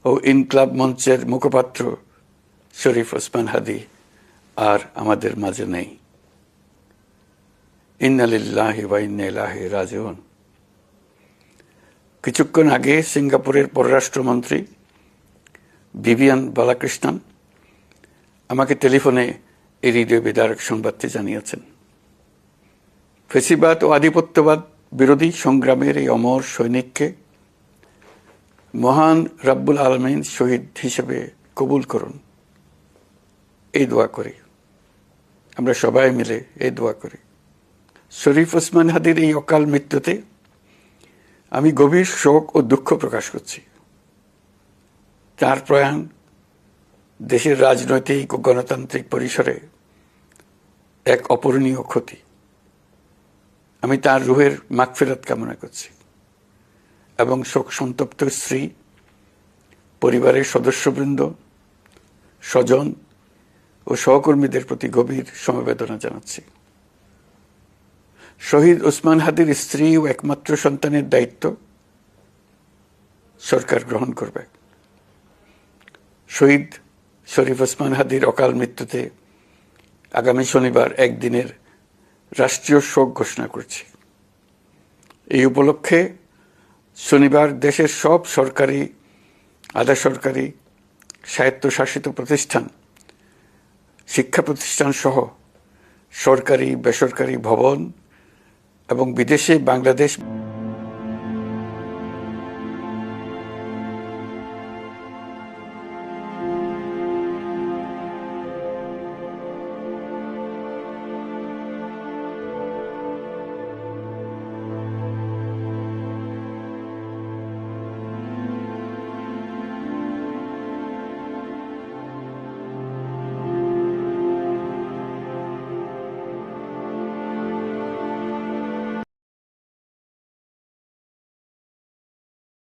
ও ইনকলাব মঞ্চের মুখপাত্র শরীফ ওসমান হাদী আর আমাদের মাঝে নেই। ইন্না লিল্লাহি ওয়া ইন্না ইলাইহি রাজিউন। কিছুক্ষণ আগে সিঙ্গাপুরের পররাষ্ট্রমন্ত্রী ভিভিয়ান বালাকৃষ্ণন আমাকে টেলিফোনে এই হৃদয় বিদারক সংবাদটি জানিয়েছেন। ফেসিবাদ ও আধিপত্যবাদ বিরোধী সংগ্রামের এই অমর সৈনিককে মহান রাব্বুল আলামিন শহীদ হিসেবে কবুল করুন, এই দোয়া করি। আমরা সবাই মিলে এই দোয়া করি। শরীফ ওসমান হাদীর এই অকাল মৃত্যুতে আমি গভীর শোক ও দুঃখ প্রকাশ করছি। তার প্রয়াণ দেশের রাজনৈতিক ও গণতান্ত্রিক পরিসরে এক অপূরণীয় ক্ষতি। আমি তার রুহের মাগফিরাত কামনা করছি এবং শোক সন্তপ্ত স্ত্রী, পরিবারের সদস্যবৃন্দ, স্বজন ও সহকর্মীদের প্রতি গভীর সমবেদনা জানাচ্ছি। শহীদ ওসমান হাদীর স্ত্রী ও একমাত্র সন্তানের দায়িত্ব সরকার গ্রহণ করবে। শহীদ শরীফ ওসমান হাদীর অকাল মৃত্যুতে আগামী শনিবার একদিনের রাষ্ট্রীয় শোক ঘোষণা করছি। এই উপলক্ষে শনিবার দেশের সব সরকারি, আধা সরকারি, স্বায়ত্তশাসিত প্রতিষ্ঠান, শিক্ষা প্রতিষ্ঠান সহ সরকারি বেসরকারি ভবন এবং বিদেশে বাংলাদেশ